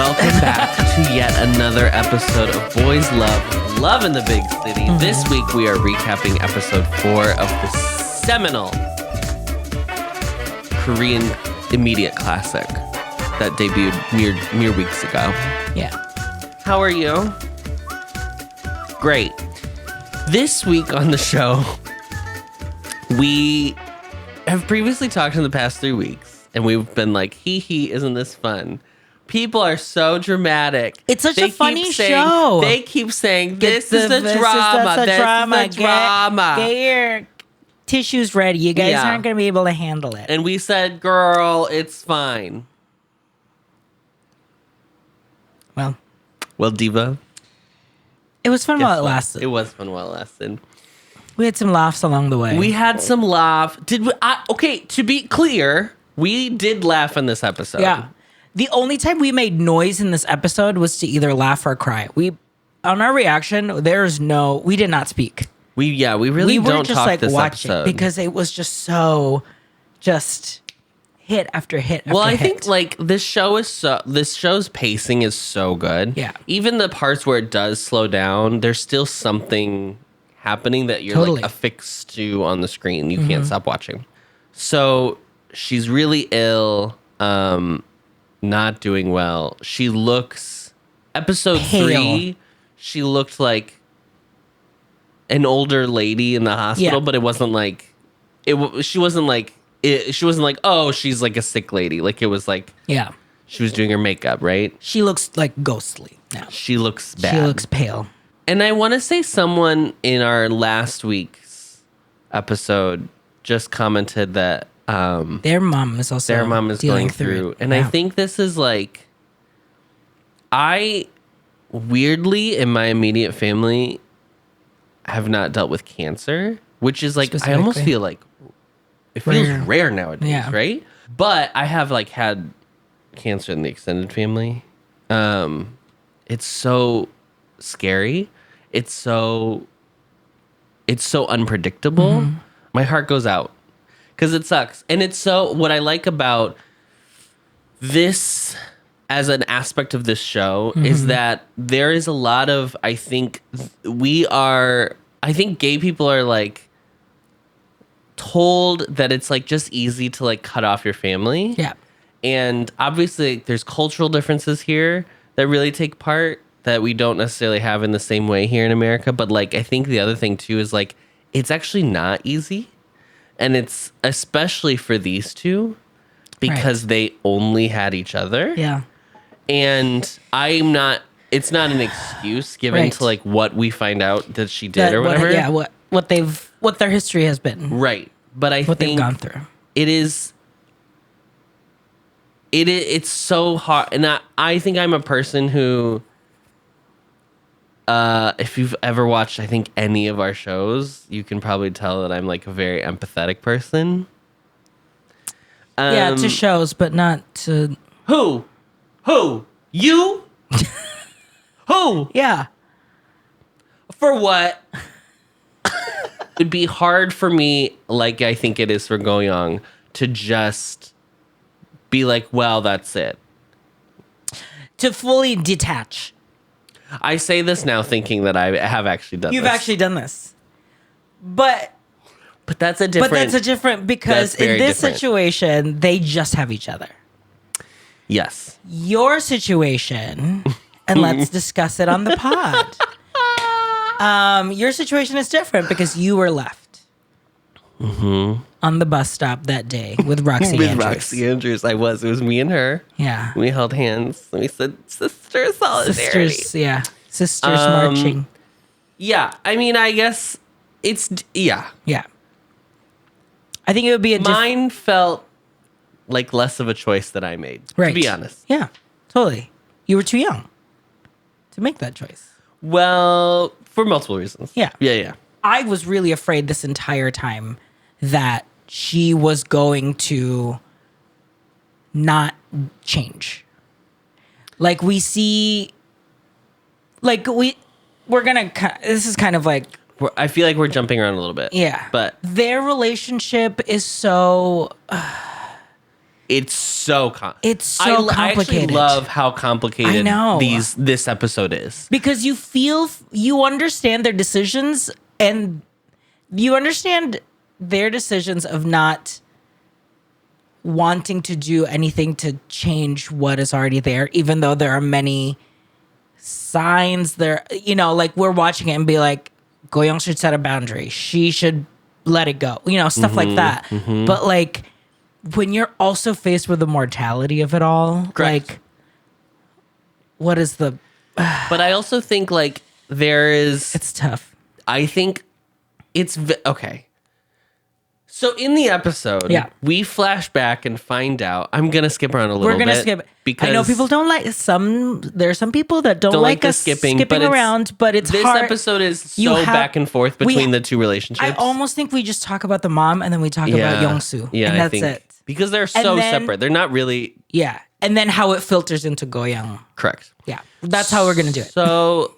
Welcome back to yet another episode of Boys Love in the Big City. Mm-hmm. This week we are recapping episode 4 of the seminal Korean immediate classic that debuted mere weeks ago. Yeah. How are you? Great. This week on the show, we have previously talked in the past 3 weeks, and we've been like, hee, isn't this fun? People are so dramatic. It's such a funny show. They keep saying, this is the drama. Get your tissues ready. You guys aren't going to be able to handle it. And we said, girl, it's fine. Well, Diva. It was fun while it lasted. It was fun while it lasted. We had some laughs along the way. We had some laugh. Did we? Okay, to be clear, we did laugh in this episode. Yeah. The only time we made noise in this episode was to either laugh or cry. On our reaction, we did not speak. We really don't just talk like this watching episode. because it was just so hit after hit after hit. Well, I think like this show's pacing is so good. Yeah. Even the parts where it does slow down, there's still something happening that you're like affixed to on the screen. You can't stop watching. So she's really ill. Not doing well. She looks episode pale. 3. She looked like an older lady in the hospital, but it wasn't like she wasn't like oh, she's like a sick lady. Like it was like she was doing her makeup, right? She looks like ghostly now. She looks bad. She looks pale. And I want to say someone in our last week's episode just commented that their mom is going through. And I think this is like, I weirdly in my immediate family have not dealt with cancer, which is like, I almost feel like it feels rare nowadays, right? But I have like had cancer in the extended family. It's so scary. It's so unpredictable. Mm-hmm. My heart goes out. Because it sucks. And it's so, what I like about this as an aspect of this show is that there is a lot of, I think gay people are like told that it's like just easy to like cut off your family. Yeah. And obviously there's cultural differences here that really take part that we don't necessarily have in the same way here in America. But like, I think the other thing too is like, it's actually not easy. And it's especially for these two because they only had each other. Yeah. And it's not an excuse given to like what we find out that she did or whatever. What their history has been. Right. But I think they've gone through. It's so hard. And I think I'm a person who, if you've ever watched, I think, any of our shows, you can probably tell that I'm like a very empathetic person. To shows, but not to... Who? You? Who? Yeah. For what? It'd be hard for me, like I think it is for Go Young, to just be like, well, that's it. To fully detach. I say this now thinking that I have actually done You've actually done this. But that's a different... because in this situation, they just have each other. Yes. Your situation, and let's discuss it on the pod. Your situation is different because you were left on the bus stop that day with Roxy Andrews. With Roxy Andrews, I was. It was me and her. Yeah. We held hands and we said, sister solidarity. Sisters marching. Yeah. I mean, I guess it's, yeah. Yeah. I think it would be mine felt like less of a choice that I made, to be honest. Yeah, totally. You were too young to make that choice. Well, for multiple reasons. Yeah. Yeah. I was really afraid this entire time that she was going to not change. Like we see, like we're gonna, this is kind of like, I feel like we're jumping around a little bit. Yeah. But their relationship is so... it's so complicated. I actually love how complicated I know. this episode is. Because you understand their decisions, and you understand their decisions of not wanting to do anything to change what is already there, even though there are many signs there. You know, like we're watching it and be like, Go-young should set a boundary. She should let it go. You know, stuff like that. But like, when you're also faced with the mortality of it all, Correct. like, what is the... But I also think like It's tough. I think it's okay. So in the episode, we flash back and find out. I'm gonna skip around a little bit. We're gonna skip because I know people don't like there are some people that don't like us skipping around, but it's this hard. episode is so back and forth between the two relationships. I almost think we just talk about the mom and then we talk about Yeong Su. Yeah, and that's I think, it. Because they're so separate. They're not really. Yeah. And then how it filters into Go-young. Correct. Yeah. That's how we're gonna do it. So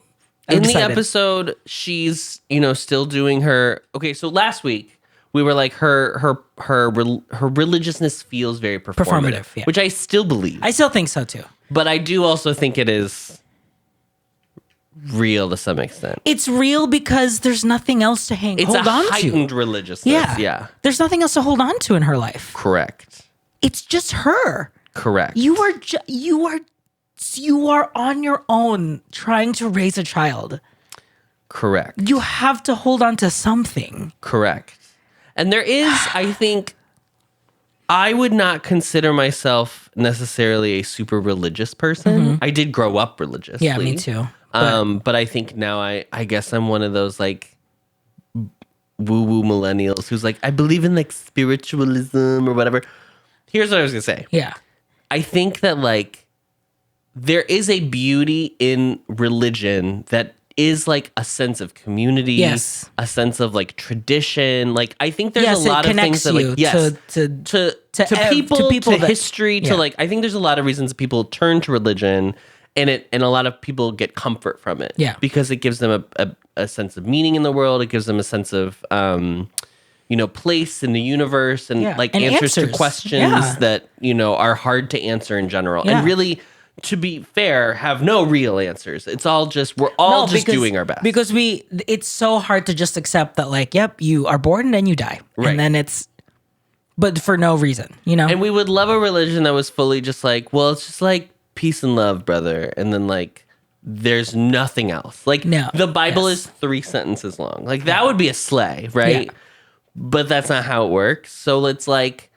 in excited. the episode, she's, still doing her. Okay, so last week we were like her religiousness feels very performative, yeah. which I still believe. I still think so too. But I do also think it is real to some extent. It's real because there's nothing else to hold on to. It's a heightened religiousness. Yeah. There's nothing else to hold on to in her life. Correct. It's just her. Correct. You are on your own trying to raise a child. Correct. You have to hold on to something. Correct. And there is, I think, I would not consider myself necessarily a super religious person. I did grow up religiously. Yeah, me too. But I think now I guess I'm one of those like woo-woo millennials who's like, I believe in like spiritualism or whatever. Here's what I was gonna say. Yeah. I think that like there is a beauty in religion that is like a sense of community, yes, a sense of like tradition. Like I think there's a lot of things that like to people, to history, to like I think there's a lot of reasons that people turn to religion, and a lot of people get comfort from it. Yeah, because it gives them a sense of meaning in the world. It gives them a sense of place in the universe, and like answers to questions that are hard to answer in general, and really, to be fair, have no real answers. It's all just we're all doing our best, because it's so hard to just accept that, like, yep, you are born and you die, and then but for no reason, And we would love a religion that was fully just like, well, it's just like peace and love, brother, and then like there's nothing else. Like the Bible is 3 sentences long. Like that would be a sleigh, right? Yeah. But that's not how it works. So it's like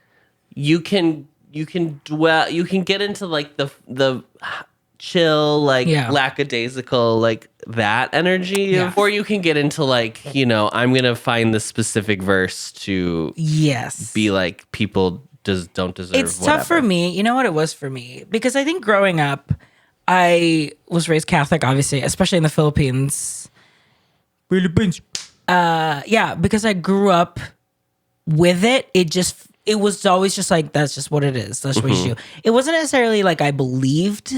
you can get into like the chill, like lackadaisical, like that energy, or you can get into like, I'm gonna find the specific verse to be like, people don't deserve. It's tough for me. You know what it was for me? Because I think growing up, I was raised Catholic, obviously, especially in the Philippines. Because I grew up with it. It was always just like, that's just what it is. That's what you do. It wasn't necessarily like I believed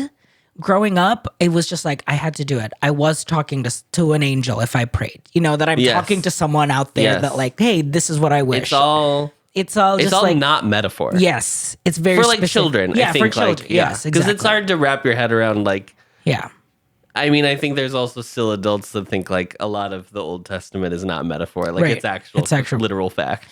growing up. It was just like I had to do it. I was talking to an angel if I prayed. That I'm talking to someone out there that like, hey, this is what I wish. It's all like, not metaphor. Yes, it's very for like specific. Children. Yeah, I think, for children. Like, yes, exactly. Because it's hard to wrap your head around. Like, I mean, I think there's also still adults that think like a lot of the Old Testament is not metaphor. Like it's actual literal fact.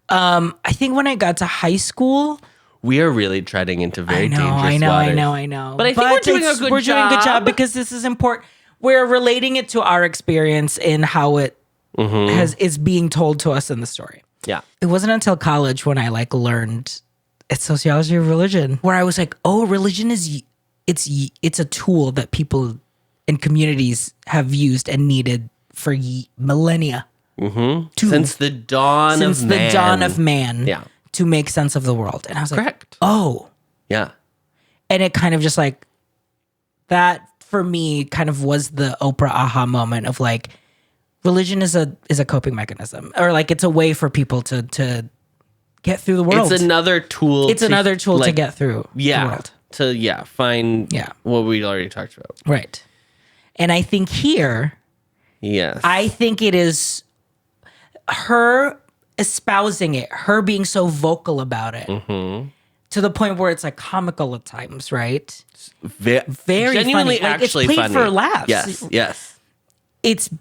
I think when I got to high school, we are really treading into very dangerous waters. I know. But I think we're doing a good job. We're doing a good job because this is important. We're relating it to our experience in how it is being told to us in the story. Yeah. It wasn't until college when I like learned it's sociology of religion, where I was like, oh, religion is it's a tool that people and communities have used and needed for millennia. Since the dawn of man. Yeah. To make sense of the world. And I was like, correct. Oh. Yeah. And it kind of just like, that for me kind of was the Oprah aha moment of like, religion is a coping mecanism, or like it's a way for people to get through the world. It's another tool. To get through the world. To find what we already talked about. Right. And I think here, I think it is her espousing it, her being so vocal about it, to the point where it's like comical at times, right? Very genuinely funny. Actually, it's played funny for laughs. Yes. It's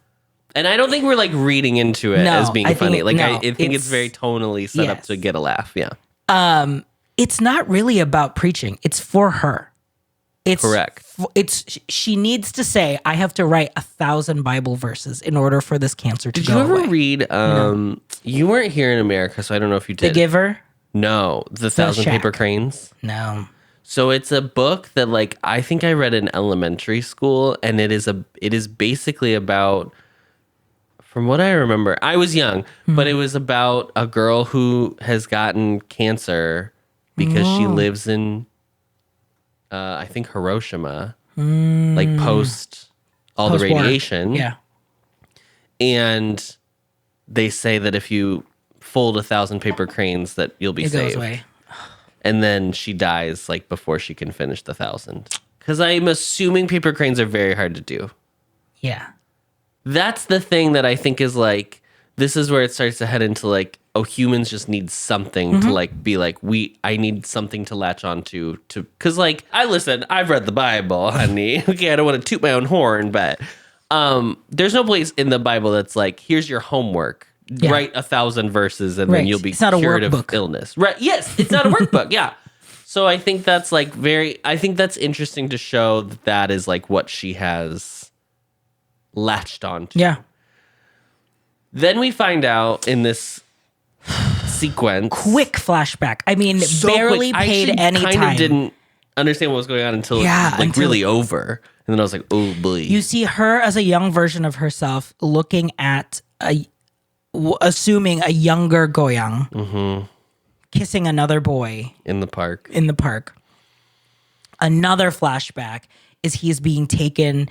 And I don't think we're like reading into it as being funny. I think it's very tonally set up to get a laugh. Yeah. It's not really about preaching. It's for her. It's correct. She needs to say, I have to write 1,000 Bible verses in order for this cancer to go away. Did you ever read? No. You weren't here in America, so I don't know if you did. The Giver? No, the 1,000 Paper Cranes. No. So it's a book that like I think I read in elementary school, and it is basically about. From what I remember, I was young, but it was about a girl who has gotten cancer because she lives in, I think, Hiroshima, like post all the radiation. Yeah. And they say that if you fold 1,000 paper cranes, that you'll be saved. Goes away. And then she dies like before she can finish the 1,000. Because I'm assuming paper cranes are very hard to do. Yeah. That's the thing that I think is like, this is where it starts to head into like, oh, humans just need something to like be like, I need something to latch onto because like, I've read the Bible, honey. Okay, I don't want to toot my own horn, but there's no place in the Bible that's like, here's your homework. Yeah. Write 1,000 verses and then you'll be cured of illness. Right. Yes, it's not a workbook. Yeah. So I think that's like I think that's interesting to show that is like what she has latched on to. Yeah. Then we find out in this sequence. Quick flashback. I mean, so barely quick. Paid any time. I kind of didn't understand what was going on until it was like really over. And then I was like, oh boy. You see her as a young version of herself looking at assuming a younger Goyang kissing another boy. In the park. Another flashback is he is being taken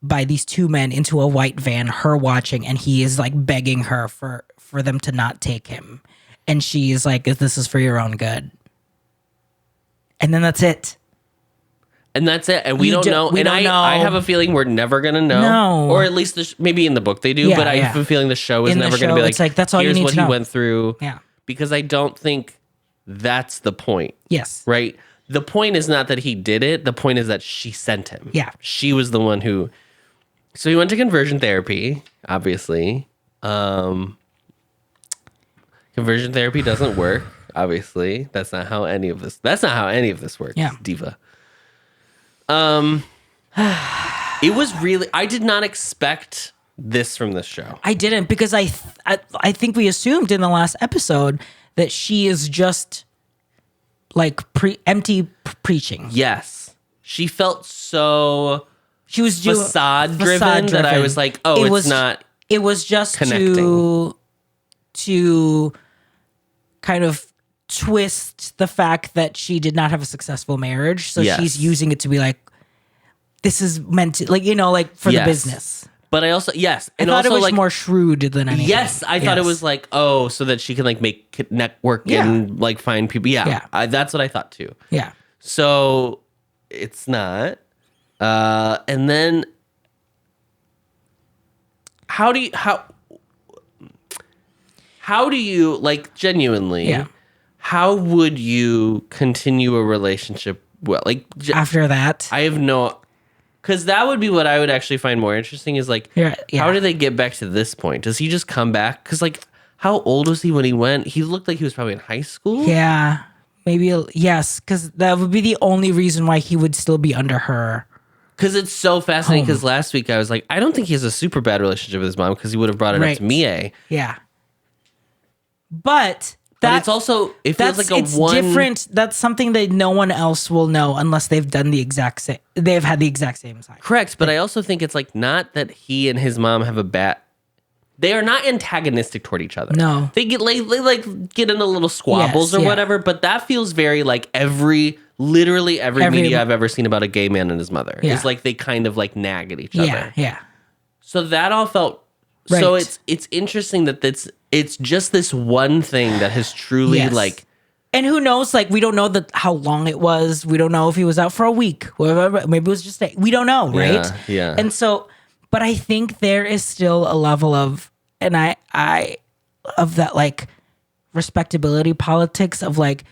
by these two men into a white van, her watching, and he is like begging her for them to not take him. And she is like, this is for your own good. And then that's it. And that's it. And we don't know. I have a feeling we're never going to know. No. Or at least maybe in the book they do, but I have a feeling the show is never going to be like, it's like, that's all you need to know. Here's what he went through. Yeah. Because I don't think that's the point. Yes. Right? The point is not that he did it. The point is that she sent him. Yeah. She was the one who... So he went to conversion therapy, obviously. Conversion therapy doesn't work, obviously. That's not how any of this works, diva. It was really, I did not expect this from this show. I didn't, because I think we assumed in the last episode that she is just like empty preaching. Yes. She felt so... She was facade driven that I was like, oh, it's not. It was just connecting. to kind of twist the fact that she did not have a successful marriage. So she's using it to be like, this is meant to, like, like for the business. But I also, and I thought it was like, more shrewd than anything. Yes, I thought it was like, oh, so that she can like make network and like find people. Yeah. That's what I thought too. Yeah. So it's not. And then how do you like genuinely, how would you continue a relationship? Well, like after that, I have because that would be what I would actually find more interesting is like, how did they get back to this point? Does he just come back? Cause like, how old was he when he went? He looked like he was probably in high school. Yeah, maybe. Yes. Cause that would be the only reason why he would still be under her. Because it's so fascinating. Because last week I was like, I don't think he has a super bad relationship with his mom because he would have brought it up to Mie. Yeah. But it's also it feels like it's different. That's something that no one else will know unless they've done the exact same. They've had the exact same time. Correct. But I also think it's like not that he and his mom have a bad. They are not antagonistic toward each other. No. They get like get into little squabbles or whatever. But that feels very like literally every media I've ever seen about a gay man and his mother is like they kind of like nag at each other. Yeah. So that all felt so it's interesting that it's just this one thing that has truly like, and who knows, like we don't know how long it was. We don't know if he was out for a week, whatever. Maybe it was just we don't know, right? Yeah. And so, but I think there is still a level of, and I of that like respectability politics of like,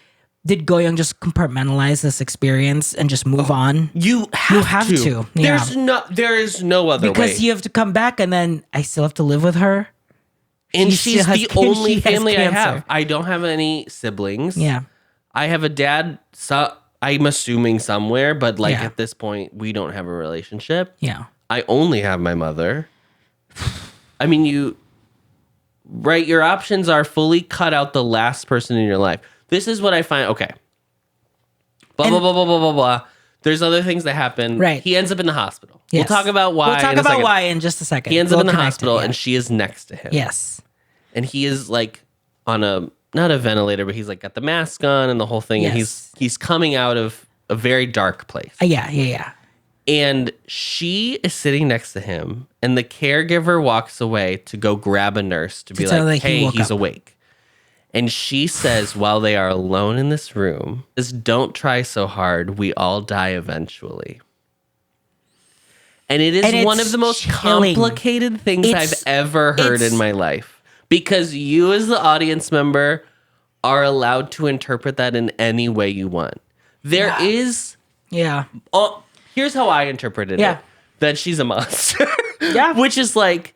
did Go-young just compartmentalize this experience and just move on? You have to. Yeah. There is no other way. Because you have to come back and then I still have to live with her. And she's the only family I have. I don't have any siblings. Yeah. I have a dad, so I'm assuming somewhere, but like at this point, we don't have a relationship. Yeah. I only have my mother. I mean, your options are fully cut out the last person in your life. This is what I find. Okay. Blah, blah, blah, blah, blah, blah, blah. There's other things that happen. Right. He ends up in the hospital. Yes. We'll talk about why. We'll talk about why in just a second. He ends up in the hospital and she is next to him. Yes. And he is like on not a ventilator, but he's like got the mask on and the whole thing. Yes. And he's coming out of a very dark place. Yeah. And she is sitting next to him, and the caregiver walks away to go grab a nurse to be like, hey, he's awake. And she says, while they are alone in this room, don't try so hard. We all die eventually. And it is one of the most complicated things I've ever heard in my life. Because you as the audience member are allowed to interpret that in any way you want. There is... Yeah. Here's how I interpreted it. That she's a monster. Yeah. Which is like,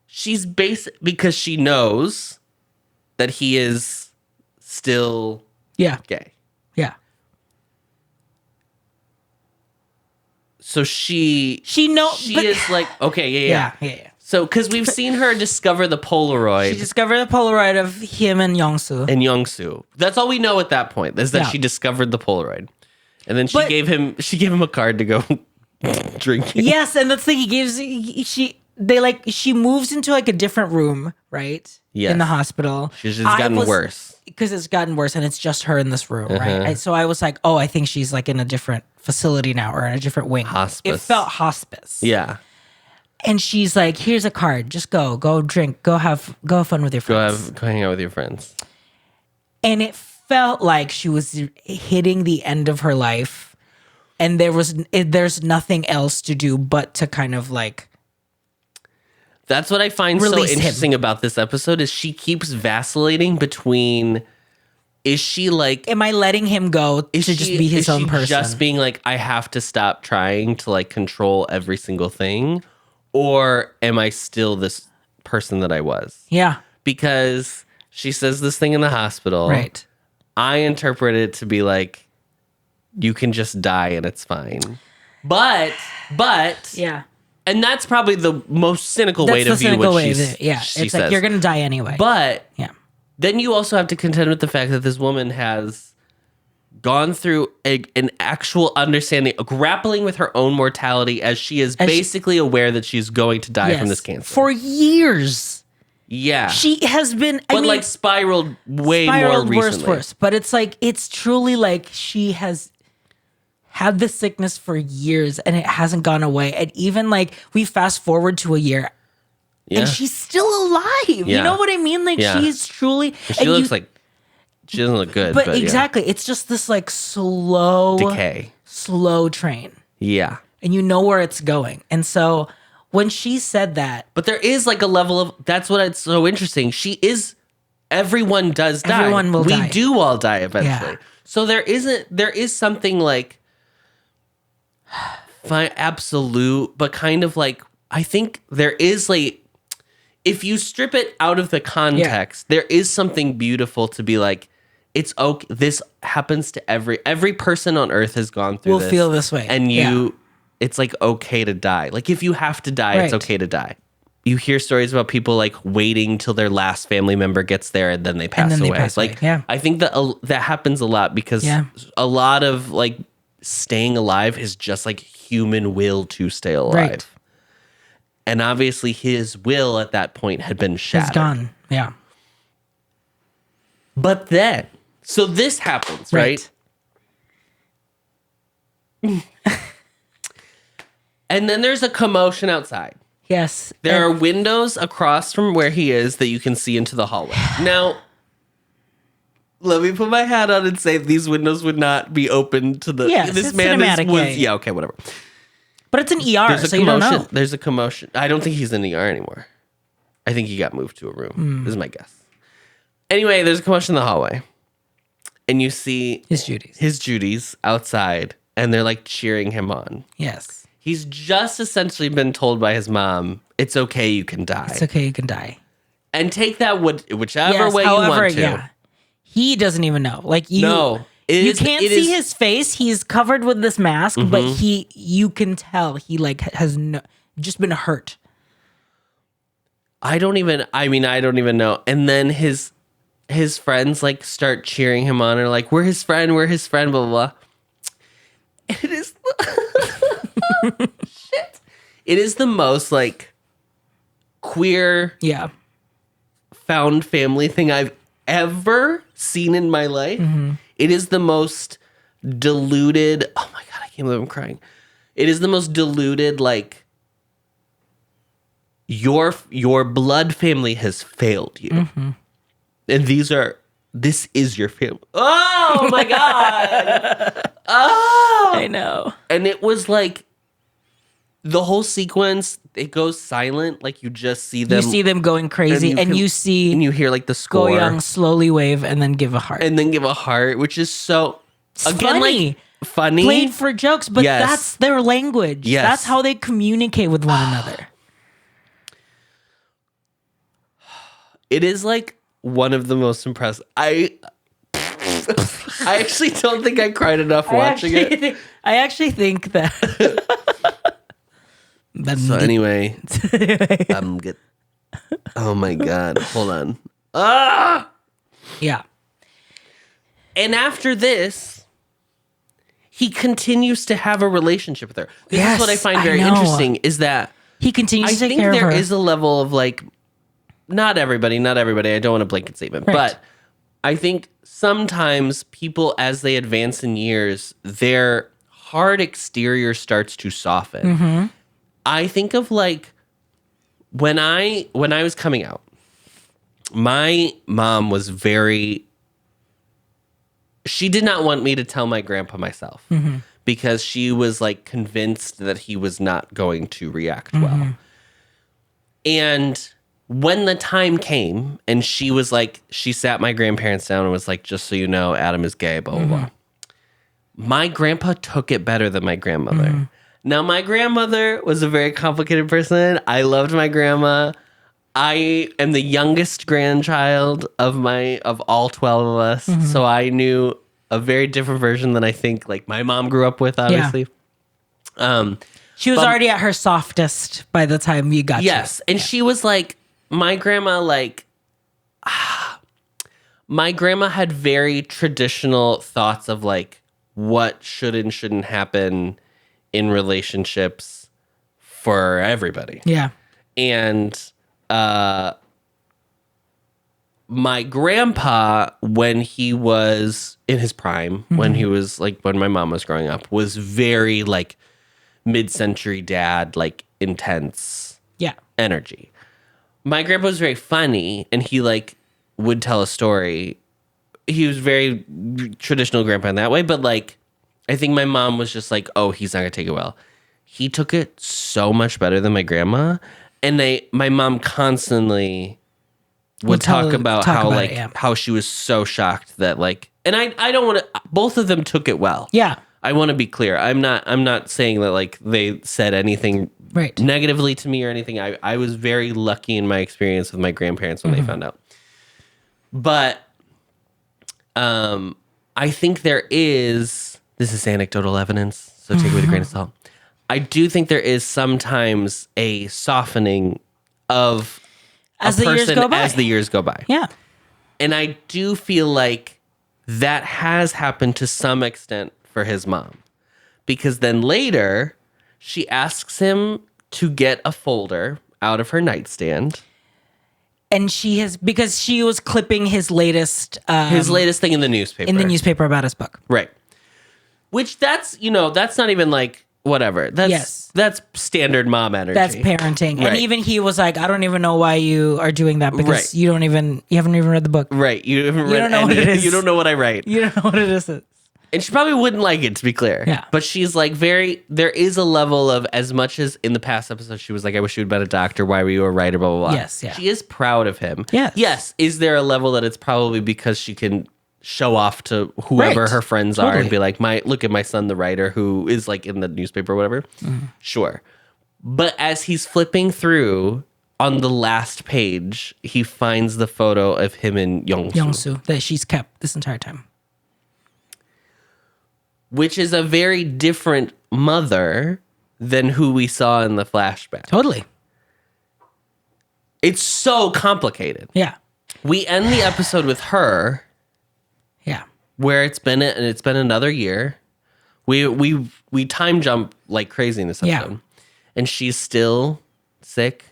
she's because she knows that he is still gay. Yeah. So she is like, okay, yeah. So, because we've seen her discover the Polaroid. She discovered the Polaroid of him and Yeong Su. That's all we know at that point, is that she discovered the Polaroid. And then she gave him a card to go drinking. Yes, and that's the thing. She moves into like a different room, right? Yes. In the hospital. She's just gotten worse. Because it's gotten worse and it's just her in this room, right? So I was like, oh, I think she's like in a different facility now or in a different wing. Hospice. It felt hospice. Yeah. And she's like, here's a card. Just go drink, go have fun with your friends. Go hang out with your friends. And it felt like she was hitting the end of her life and there's nothing else to do but to kind of like... That's what I find so interesting about this episode is she keeps vacillating between, is she like... Am I letting him go to just be his own person? Just being like, I have to stop trying to like control every single thing? Or am I still this person that I was? Yeah. Because she says this thing in the hospital. Right. I interpret it to be like, you can just die and it's fine. But... Yeah. And that's probably the most cynical way to view what she says. It's like, you're going to die anyway. But then you also have to contend with the fact that this woman has gone through an actual understanding, grappling with her own mortality as she is basically aware that she's going to die from this cancer. For years. Yeah. She has been... But spiraled way more recently. Worse. But it's like, it's truly like she has... had this sickness for years and it hasn't gone away. And even like we fast forward to a year and she's still alive. You know what I mean? Like she's truly... She looks like... She doesn't look good. But exactly. It's just this like slow... decay. Slow train. Yeah. And you know where it's going. And so when she said that... But there is like a level of... That's what it's so interesting. She is... Everyone does die. Everyone will die. We do all die eventually. Yeah. So there is something like... absolute, but kind of like, I think there is like, if you strip it out of the context, there is something beautiful to be like, it's okay. This happens to every person on earth has gone through this. Will feel this way. And it's like okay to die. Like if you have to die, it's okay to die. You hear stories about people like waiting till their last family member gets there and then they pass away. I think that happens a lot because a lot of like, staying alive is just like human will to stay alive. Right. And obviously his will at that point had been shattered. It's gone. Yeah. But then, so this happens, right? And then there's a commotion outside. Yes. There are windows across from where he is that you can see into the hallway. Now, let me put my hat on and say these windows would not be open to the... this man was... Yeah, okay, whatever. But it's an ER, so you don't know. There's a commotion. I don't think he's in the ER anymore. I think he got moved to a room. This is my guess. Anyway, there's a commotion in the hallway. and you see his Judies outside, and they're like cheering him on. Yes. He's just essentially been told by his mom, it's okay, you can die. It's okay, you can die. And take that whichever way you want to. Yeah. He doesn't even know. Like you can't see his face. He's covered with this mask, but you can tell he like has just been hurt. I don't even know. And then his friends like start cheering him on and are like, we're his friend, blah, blah, blah. It is shit. It is the most like queer found family thing I've ever seen in my life. It is the most diluted. Oh my God, I can't believe I'm crying. It is the most diluted, like your blood family has failed you. And this is your family. Oh my God. Oh, I know. And it was like the whole sequence, it goes silent. Like you just see them. You see them going crazy and you hear like the score. Go Young slowly wave and then give a heart. Which is so, it's again, funny. Like funny. Played for jokes, but that's their language. Yes. That's how they communicate with one another. It is like one of the most impressive. I actually don't think I cried enough watching it. I actually think that. So anyway, I'm good. Oh my God! Hold on. Ah. Yeah. And after this, he continues to have a relationship with her. This is what I find very interesting. Is that he continues to take care of her. I think there is a level of like. Not everybody. I don't want a blanket statement, but I think sometimes people, as they advance in years, their hard exterior starts to soften. I think of like when I was coming out, my mom was she did not want me to tell my grandpa myself because she was like convinced that he was not going to react well. And when the time came and she was like, she sat my grandparents down and was like, just so you know, Adam is gay, blah, blah, blah. My grandpa took it better than my grandmother. Now, my grandmother was a very complicated person. I loved my grandma. I am the youngest grandchild of all 12 of us. So I knew a very different version than I think like my mom grew up with, obviously. She was already at her softest by the time you got Yes. And she was like, my grandma, like, my grandma had very traditional thoughts of like what should and shouldn't happen in relationships for everybody. Yeah. And my grandpa, when he was in his prime, when he was like, when my mom was growing up, was very like mid-century dad, like intense energy. My grandpa was very funny, and he like would tell a story. He was very traditional grandpa in that way, but like I think my mom was just like, oh, he's not gonna take it well. He took it so much better than my grandma, and my mom constantly would talk about how she was so shocked that like, and I don't want to. Both of them took it well. Yeah. I want to be clear. I'm not saying that like they said anything negatively to me or anything. I was very lucky in my experience with my grandparents when they found out. But I think this is anecdotal evidence, so take it with a grain of salt. I do think there is sometimes a softening of as the years go by. Yeah. And I do feel like that has happened to some extent for his mom, because then later she asks him to get a folder out of her nightstand, and because she was clipping his latest thing in the newspaper about his book, right? Which that's not even like whatever. That's standard mom energy. That's parenting. Right. And even he was like, I don't even know why you are doing that, because you haven't even read the book. Right. You haven't read don't know what it is. You don't know what I write. You don't know what it is. And she probably wouldn't like it, to be clear. Yeah. But she's like there is a level of, as much as in the past episode she was like, I wish you had been a doctor, why were you a writer, blah, blah, blah. Yes, yeah. She is proud of him. Yes. Yes. Is there a level that it's probably because she can show off to whoever Right. her friends are and Totally. be like, look at my son, the writer, who is like in the newspaper or whatever. Sure. But as he's flipping through on the last page, he finds the photo of him and Young Yeong Su, Su that she's kept this entire time. which is a very different mother than who we saw in the flashback. Totally. It's so complicated. Yeah. We end the episode with her, Yeah. where it's been another year. We time jump like crazy in this episode, and she's still sick.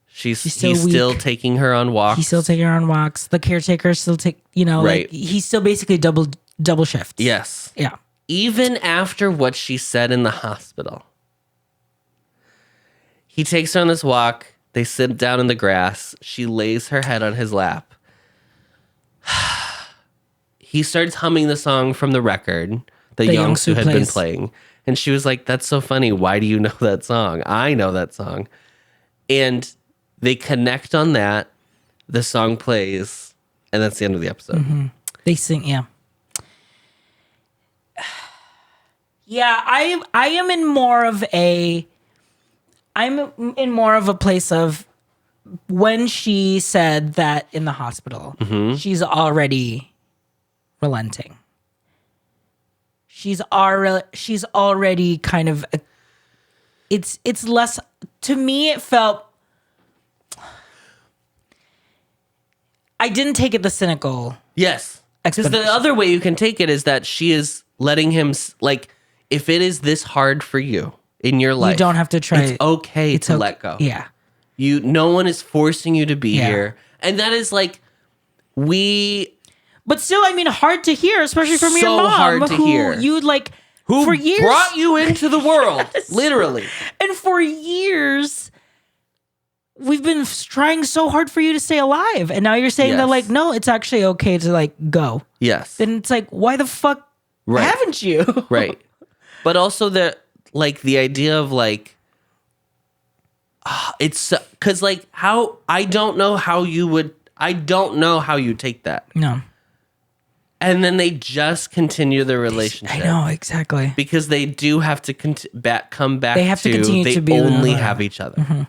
He's still still weak. taking her on walks. He's still taking her on walks. The caretaker still Right. like he's still basically double shift. Yes. Yeah. Even after what she said in the hospital, he takes her on this walk. They sit down in the grass. She lays her head on his lap. He starts humming the song from the record that Young Su had been plays. playing. And she was like, that's so funny. Why do you know that song? I know that song. And they connect on that. The song plays. And that's the end of the episode. They sing, yeah. Yeah, I am in more of a place of when she said that in the hospital, she's already relenting. She's already kind of it's less, to me it felt, I didn't take it the cynical. Yes. Because the Explanation. other way you can take it is that she is letting him, like, if it is this hard for you in your life, You don't have to try. it's okay to okay. let go. Yeah. No one is forcing you to be Yeah. here. And that is like, But still, I mean, hard to hear, especially from your So mom, hard to who hear. you like who for years brought you into the world, literally. and for years. We've been trying so hard for you to stay alive, and now you're saying that Yes. like, no, it's actually okay to like go. Yes. Then it's like, why the fuck Right. haven't you? Right. But also the idea of like, it's because like I don't know how you take that. No, And then they just continue the relationship. I know exactly. Because they do have to come back. They have to continue they to be with only another. have each other.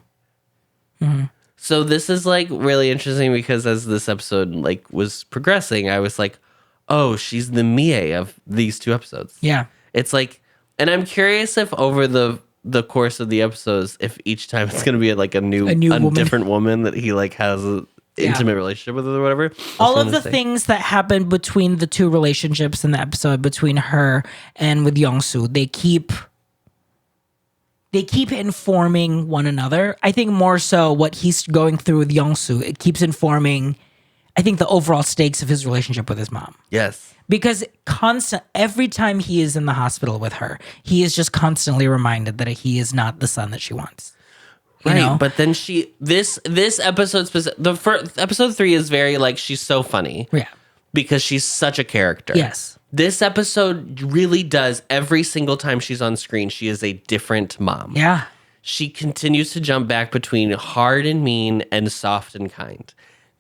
So this is like really interesting because as this episode like was progressing, I was like, oh, she's the Mie of these two episodes. Yeah, It's like, and I'm curious if over the course of the episodes, if each time it's going to be like a new woman. different woman that he like has an intimate relationship with or whatever. all of the things that happened between the two relationships in the episode between her and with Yeong Su, they keep informing one another. I think more so what he's going through with Yeong Su, it keeps informing, I think, the overall stakes of his relationship with his mom. Yes. Because every time he is in the hospital with her, he is just constantly reminded that he is not the son that she wants. You Right, know? but then this episode the first episode 3 is very like she's so funny Yeah. because she's such a character. Yes. This episode really does every single time she's on screen, she is a different mom. Yeah. She continues to jump back between hard and mean and soft and kind.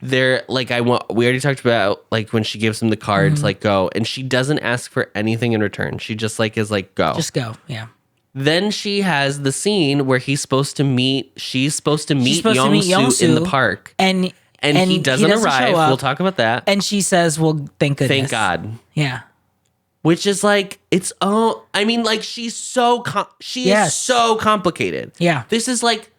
We already talked about like when she gives him the cards, like go, and she doesn't ask for anything in return. She just like is like go. Just go. Yeah. Then she has the scene where she's supposed to meet Yeong Young Su in the park. And he doesn't arrive. show up. We'll talk about that. And she says, well, thank goodness. Thank God. Yeah. Which is like, she's so, is so complicated. Yeah. This is like,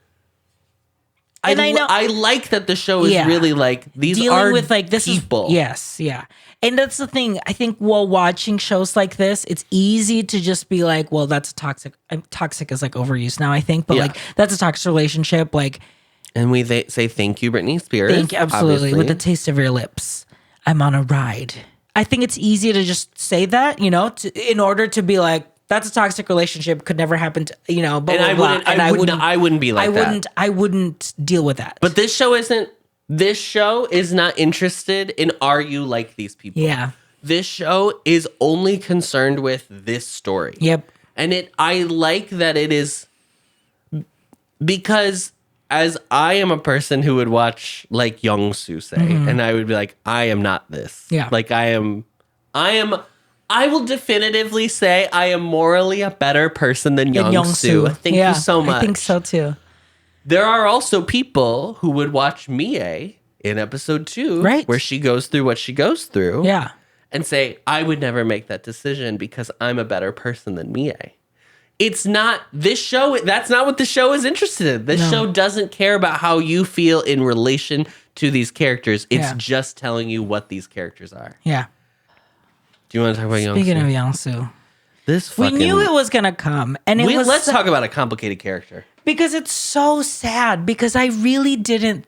And I know- I like that the show is Yeah. really like, these Dealing are with like this people. is yes, yeah. And that's the thing. I think while watching shows like this, it's easy to just be like, well, that's a toxic. Toxic is like overused now, I think, but Yeah. like that's a toxic relationship. Like, And we say thank you, Britney Spears. thank you, absolutely, obviously. with the taste of your lips. I'm on a ride. I think it's easy to just say that, in order to be like, that's a toxic relationship, could never happen to, blah, blah, And blah. I wouldn't be like that. I wouldn't deal with that. But this show is not interested in are you like these people. yeah. This show is only concerned with this story. Yep. And I like that it is, because as I am a person who would watch like Young Su say, and I would be like, I am not this. Yeah. Like I am I will definitively say I am morally a better person than Young Su. Thank you so much. I think so too. There are also people who would watch Mie in episode 2, right, where she goes through what she goes through, and say, I would never make that decision because I'm a better person than Mie. It's not this show. That's not what the show is interested in. This show doesn't care about how you feel in relation to these characters. It's just telling you what these characters are. Yeah. Do you want to talk about Young Su? Speaking of Young Su, we knew it was gonna come, and let's talk about a complicated character because it's so sad. Because I really didn't.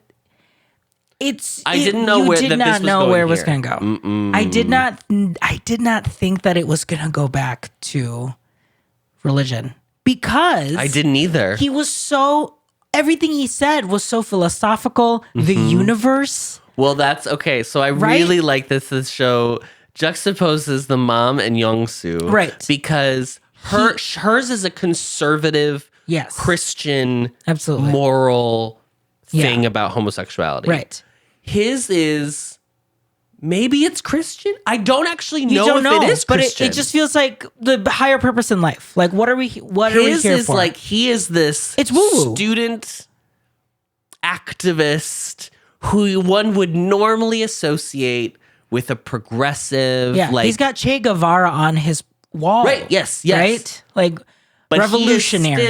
I didn't know where it was going to go. Mm-mm. I did not think that it was going to go back to religion because I didn't either. Everything he said was so philosophical. The universe. Well, that's okay. So I really like this show juxtaposes the mom and Young Su, right? Because hers is a conservative, Christian, absolutely moral thing about homosexuality, right? His is maybe it's Christian. I don't actually know if it is Christian. But it just feels like the higher purpose in life. Like, what are we here for? His is like he is this student activist who one would normally associate with a progressive. Yeah, he's got Che Guevara on his wall. Right. Yes. Right. Like, but revolutionary.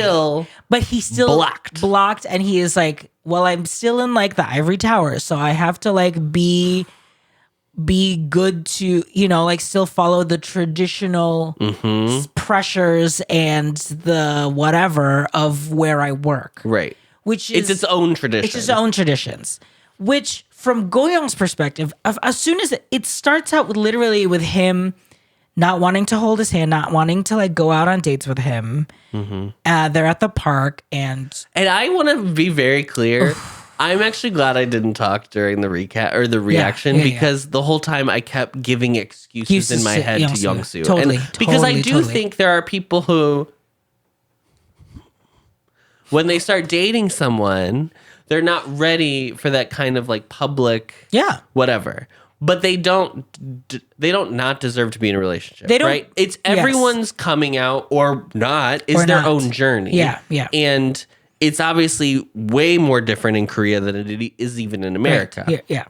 He's still blocked, and he is like, well, I'm still in like the ivory tower, so I have to like be good to, like still follow the traditional pressures and the whatever of where I work. Right. Which is its own tradition. It's its own traditions. Which, from Go-young's perspective, as soon as it starts out literally with him not wanting to hold his hand, not wanting to like go out on dates with him. They're at the park, and I want to be very clear. I'm actually glad I didn't talk during the recap or the reaction because the whole time I kept giving excuses in my head to Young Su. Because I do think there are people who, when they start dating someone, they're not ready for that kind of like public, whatever. But they don't not deserve to be in a relationship. They don't, right? It's everyone's coming out or not is their own journey. Yeah, yeah. And it's obviously way more different in Korea than it is even in America. Right. Yeah.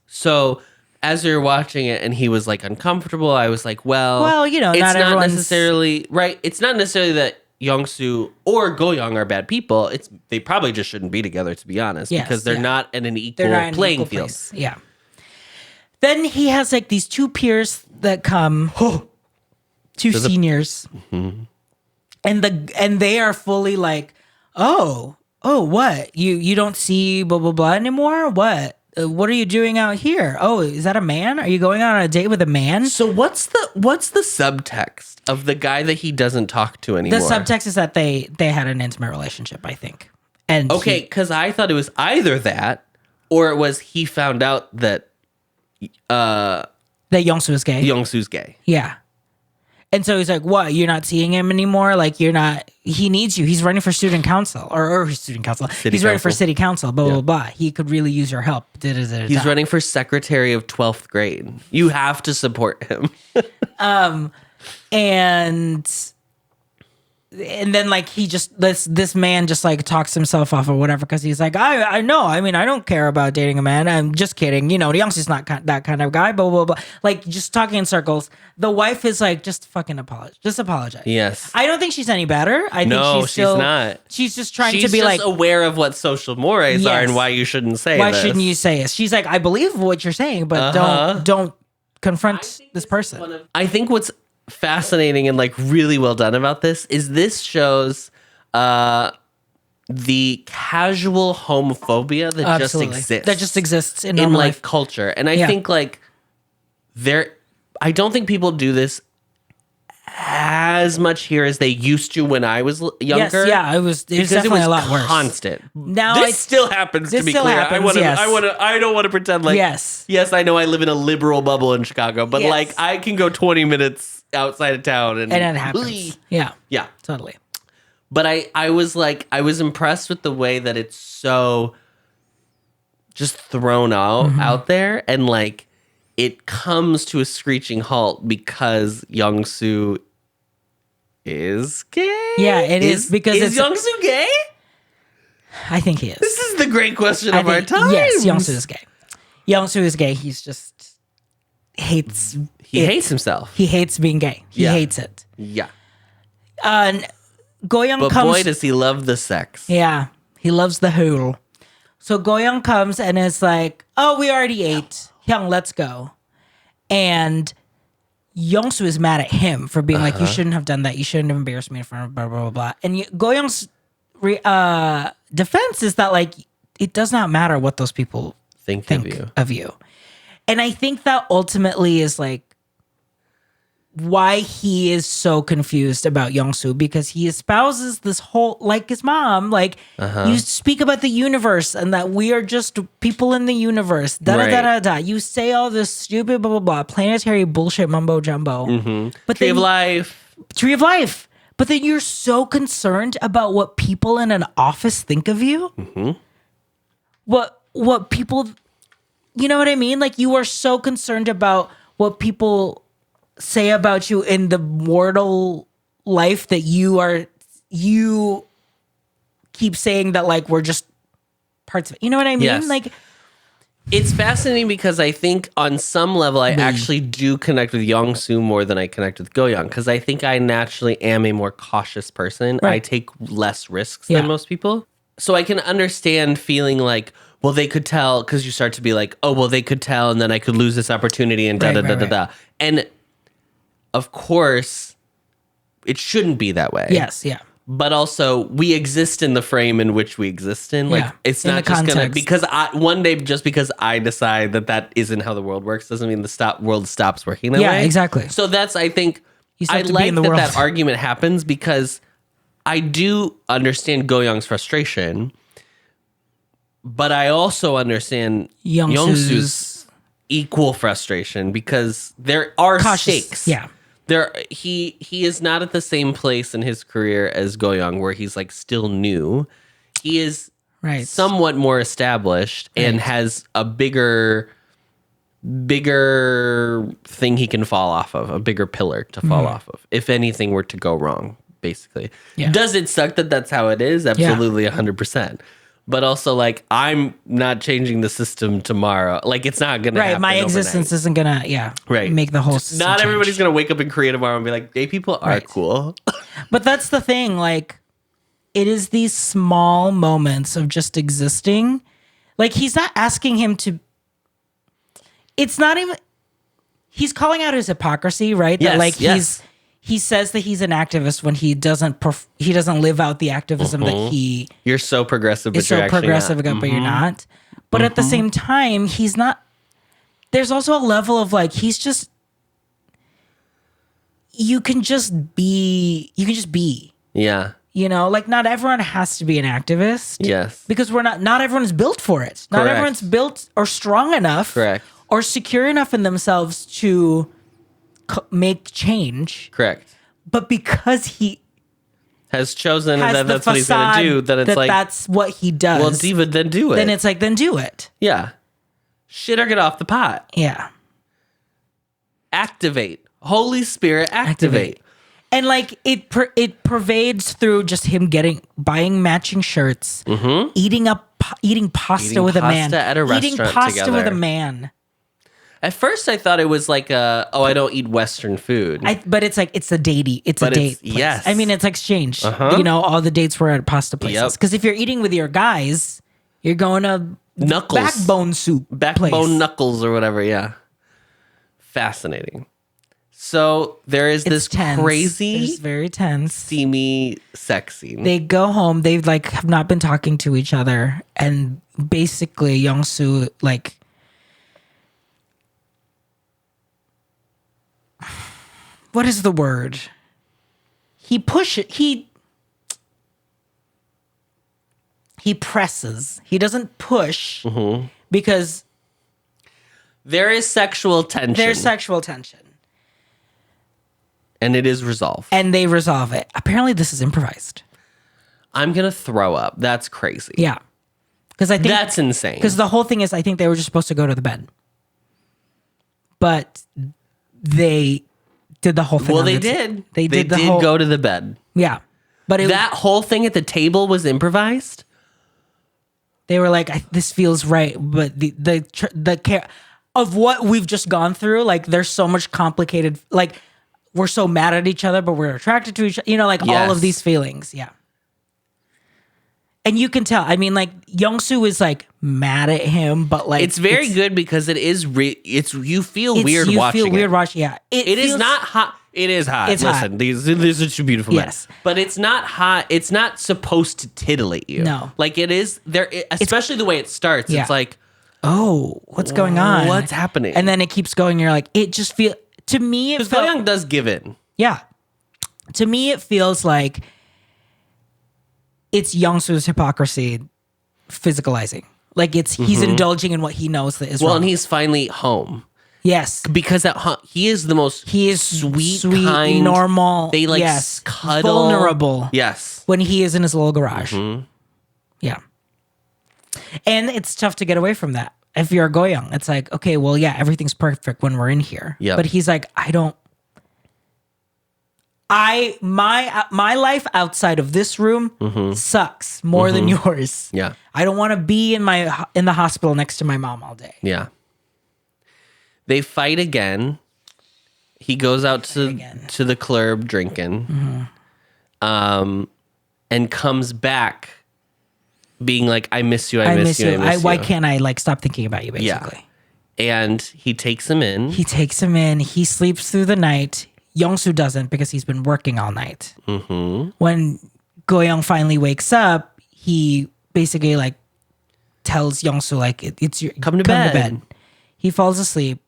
So as you're watching it and he was like uncomfortable, I was like, well, it's not necessarily right. It's not necessarily that Young Su or Go Young are bad people. They probably just shouldn't be together, to be honest, because they're not in an equal playing field. Place. Yeah. Then he has like these two peers that come, two seniors, and they are fully like, oh, what you don't see blah blah blah anymore? What are you doing out here? Oh, is that a man? Are you going on a date with a man? So what's the subtext of the guy that he doesn't talk to anymore? The subtext is that they had an intimate relationship, I think. And because I thought it was either that or it was he found out that Young Su is gay. Young Su's gay. Yeah. And so he's like, what? You're not seeing him anymore? Like, he needs you. He's running for student council or student council. He's running for city council, blah, blah, blah. He could really use your help. He's running for secretary of 12th grade. You have to support him. And then like he just this man just like talks himself off or whatever because he's like I know, I mean, I don't care about dating a man, I'm just kidding, Youngsu's not that kind of guy, blah blah blah, like just talking in circles. The wife is like, just fucking apologize. Yes. I don't think she's any better. I think she's not. She's just trying to be like aware of what social mores are and why you shouldn't say why shouldn't you say it. She's like, I believe what you're saying, but don't confront this person. I think what's fascinating and like really well done about this shows the casual homophobia that just exists in like life. Culture. And I think like I don't think people do this as much here as they used to when I was younger. Yes, yeah, it was definitely a lot worse. Constant. Now this still happens. To be clear, I don't want to pretend like yes, I know I live in a liberal bubble in Chicago, but like I can go 20 minutes outside of town and it happens. Yeah, totally. But I was impressed with the way that it's so just thrown out there, and like it comes to a screeching halt because Yeong Su is gay. Yeah, it is because is Yeong Su gay? I think he is. This is the great question of our time. Yes, Yeong Su is gay. Yeong Su is gay. He's just hates. He hates himself. He hates being gay. He hates it. Yeah. Goyoung But comes. boy, does he love the sex. Yeah, he loves the whole. So Goyoung comes and is like, "Oh, we already ate. Hyung, let's go." And Yeong-su is mad at him for being like, "You shouldn't have done that. You shouldn't have embarrassed me in front of blah blah blah blah." And Goyoung's defense is that like it does not matter what those people Think of you. And I think that ultimately is like why he is so confused about Yeong-su, because he espouses this whole, like his mom, like you speak about the universe and that we are just people in the universe. Da da da da da. You say all this stupid blah blah blah planetary bullshit mumbo jumbo. But Tree of life. Tree of life. But then you're so concerned about what people in an office think of you. What people, you know what I mean? Like you are so concerned about what people say about you in the mortal life that you keep saying that like we're just parts of it. You know what I mean? Yes. Like It's fascinating because I think on some level I actually do connect with Yeong Su more than I connect with Goyoung, because I think I naturally am a more cautious person. Right. I take less risks than most people. So I can understand feeling like, well, they could tell, because you start to be like, oh, well, they could tell and then I could lose this opportunity and da da da da da. And of course, it shouldn't be that way. yes, yeah. But also, we exist in the frame in which we exist in. Like, it's in not the just gonna context. because one day just because I decide that isn't how the world works doesn't mean the world stops working that way. Yeah, exactly. So that's I think You still I have to be like in the that world. that argument happens because I do understand Goyoung's frustration, but I also understand Yeongsu's equal frustration because there are stakes. Yeah. He is not at the same place in his career as Goyoung, where he's like still new. He is somewhat more established and has a bigger thing he can fall off of, a bigger pillar to fall off of, if anything were to go wrong, basically. Yeah. Does it suck that that's how it is? Absolutely, 100%. But also, like, I'm not changing the system tomorrow. Like, it's not going to happen My existence overnight. isn't going to make the whole system Not change. everybody's going to wake up in Korea tomorrow and be like, gay people are cool. But that's the thing, like, it is these small moments of just existing. Like, he's not asking him to, it's not even, he's calling out his hypocrisy, right? Yes, that like yes. he says that he's an activist when he doesn't live out the activism that he You're so progressive, but is you're so actually progressive, not. but you're not. But at the same time, he's not. There's also a level of like he's just. You can just be. Yeah. You know, like not everyone has to be an activist. Yes. Because we're not. Not everyone's built for it. Not Correct. everyone's built or strong enough. Correct. Or secure enough in themselves to make change. Correct. But because he has chosen has that the that's what he's going to facade do, then it's that like, that's what he does. well, Diva, then do it. Then it's like, then do it. Yeah. Shit or get off the pot. Yeah. Activate. Holy Spirit, activate. And like it pervades through just him buying matching shirts, eating pasta with a man, at a eating restaurant pasta with a together. man. At first, I thought it was like I don't eat Western food. But it's like it's a datey. It's a date. Place. Yes. I mean, it's exchange. You know, all the dates were at pasta places. Because if you're eating with your guys, you're going to Knuckles. backbone soup. Backbone place. knuckles or whatever. Yeah. Fascinating. So there is this tense. crazy, It's very tense. steamy sex scene. They go home. They like have not been talking to each other, and basically, Yeong-su like. What is the word? He presses. He doesn't push because there is sexual tension. there's sexual tension. And it is resolved. And they resolve it. Apparently this is improvised. I'm going to throw up. That's crazy. Yeah. Because I think That's insane. Because the whole thing is I think they were just supposed to go to the bed. but they did the whole thing. Well, they did. They did whole, go to the bed. Yeah. But that whole thing at the table was improvised? They were like, this feels right, but the care of what we've just gone through, like there's so much complicated, like we're so mad at each other, but we're attracted to each other, you know, like all of these feelings. Yeah. And you can tell, I mean, like Yeong Su is like mad at him, but like it's very good because it is you feel weird watching it. You feel weird watching, yeah. It is not hot. It is hot. It's Listen, hot. These are two beautiful men. Yes. But it's not hot. It's not supposed to titillate you. No. Like it is there, especially the way it starts. Yeah. It's like, oh, what's going on? What's happening? And then it keeps going. You're like, it just feels, to me, it felt, Young does give in. Yeah. To me, it feels like it's Yeong Su's hypocrisy physicalizing. Like he's indulging in what he knows that is wrong. Well, and he's finally home. Yes, because he is the most sweet, kind, normal. They like cuddle, vulnerable. Yes, when he is in his little garage. Yeah, and it's tough to get away from that if you're a Goyoung. It's like, okay, well, yeah, everything's perfect when we're in here. Yeah, but he's like, my life outside of this room sucks more than yours. Yeah, I don't want to be in the hospital next to my mom all day. Yeah. They fight again. He goes out to the club drinking, and comes back being like, "I miss you. I miss you. Why can't I like stop thinking about you?" Basically, yeah. And he takes him in. He sleeps through the night. Yeong Su doesn't because he's been working all night. When Goyoung finally wakes up, he basically like tells Yeong Su like, "It's your come to bed." He falls asleep.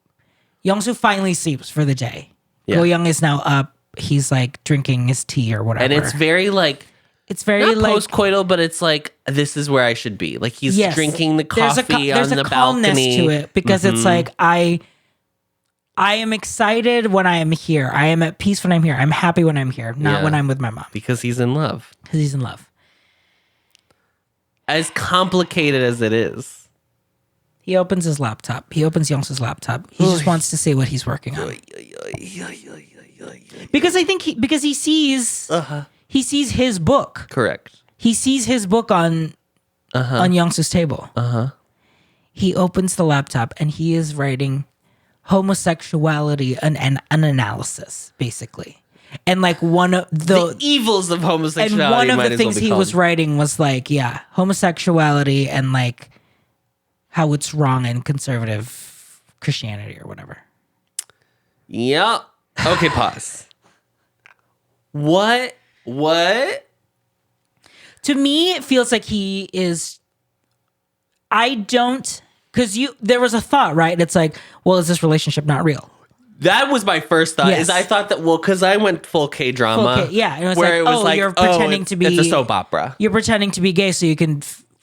Yeong Su finally sleeps for the day. Yeah. Goyoung is now up. He's like drinking his tea or whatever. And it's very like, it's very not like post-coital, but it's like, this is where I should be. Like he's drinking the coffee on the balcony. There's a calmness to it because it's like, I am excited when I am here. I am at peace when I'm here. I'm happy when I'm here, not when I'm with my mom. Because he's in love. Because he's in love. As complicated as it is. He opens his laptop. He opens Yeong Su's laptop. He just wants to see what he's working on. Because I think he sees his book. Correct. He sees his book on Yeong Su's table. He opens the laptop and he is writing homosexuality and an analysis, basically. And like one of the evils of homosexuality. And one of the things he was writing was like, homosexuality and like how it's wrong in conservative Christianity or whatever. Yep. Okay, pause. What? To me, it feels like he is. There was a thought, right? It's like, well, is this relationship not real? That was my first thought. Yes. Is I thought that because I went full K-drama. And it was like, you're pretending to be. It's a soap opera. You're pretending to be gay so you can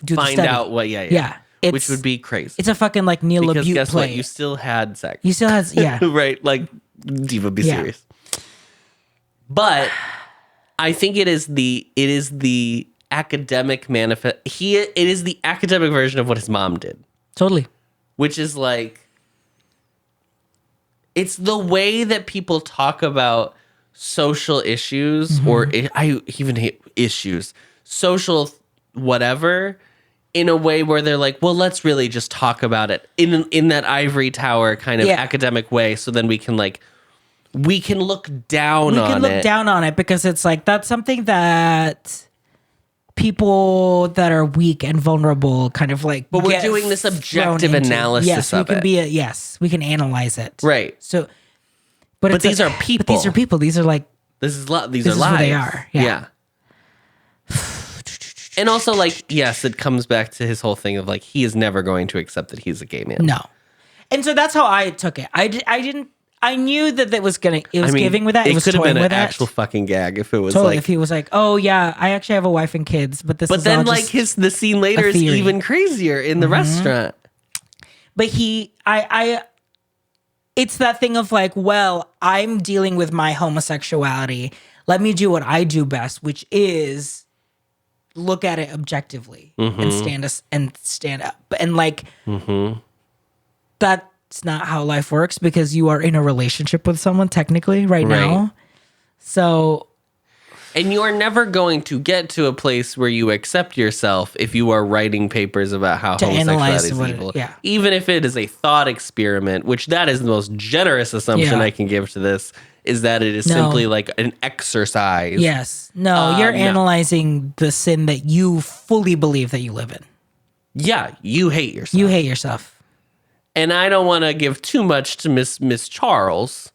do the study. Find out what. Yeah. Which would be crazy. It's a fucking like Neil LaBute because guess play. What? You still had sex. You still had right. Like Diva, be serious. But I think it is the academic manifest. It is the academic version of what his mom did. Totally. Which is like, it's the way that people talk about social issues or I even hate issues, social whatever, in a way where they're like, well, let's really just talk about it in that ivory tower kind of academic way. So then we can look down on it. We can look down on it because it's like, that's something that people that are weak and vulnerable kind of like. But we're doing this objective analysis of it. We can analyze it. Right. So, but these are people. But these are people. These are like. These are lives. Who they are. Yeah. And also, like, yes, it comes back to his whole thing of like, he is never going to accept that he's a gay man. No. And so that's how I took it. I knew that it was giving with that. It was could have been an actual fucking gag if it was totally, like, if he was like, oh yeah, I actually have a wife and kids, but then like the scene later is even crazier in the restaurant. But it's that thing of like, well, I'm dealing with my homosexuality. Let me do what I do best, which is look at it objectively and stand up. And like that that's not how life works because you are in a relationship with someone technically right now. So, and you are never going to get to a place where you accept yourself if you are writing papers about how homosexuality is evil. Even if it is a thought experiment, which that is the most generous assumption I can give to this, is that it is simply like an exercise. Yes. No, you're analyzing the sin that you fully believe that you live in. Yeah, you hate yourself. You hate yourself. And I don't want to give too much to Miss Charles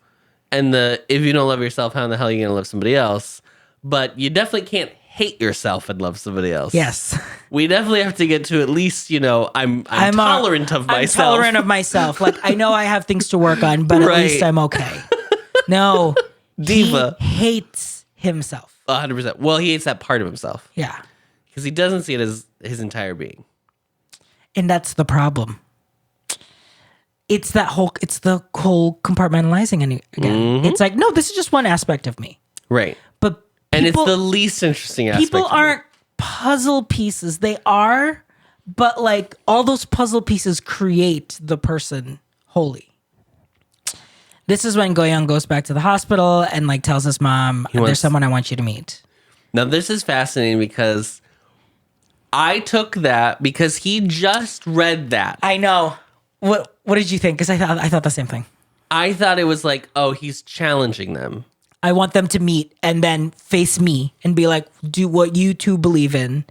and if you don't love yourself, how in the hell are you going to love somebody else? But you definitely can't hate yourself and love somebody else. Yes. We definitely have to get to at least, I'm tolerant of myself. I'm tolerant of myself. Like, I know I have things to work on, but at least I'm okay. No. Diva. He hates himself. 100%. Well, he hates that part of himself. Yeah. Because he doesn't see it as his entire being. And that's the problem. It's the whole compartmentalizing again. Mm-hmm. It's like, no, this is just one aspect of me. Right. But and it's the least interesting aspect. People aren't puzzle pieces. They are, but like all those puzzle pieces create the person wholly. This is when Go-young goes back to the hospital and like tells his mom, there's someone I want you to meet. Now this is fascinating because I took that because he just read that. I know. What did you think? Because I thought the same thing. I thought it was like, oh, he's challenging them. I want them to meet and then face me and be like, do what you two believe in.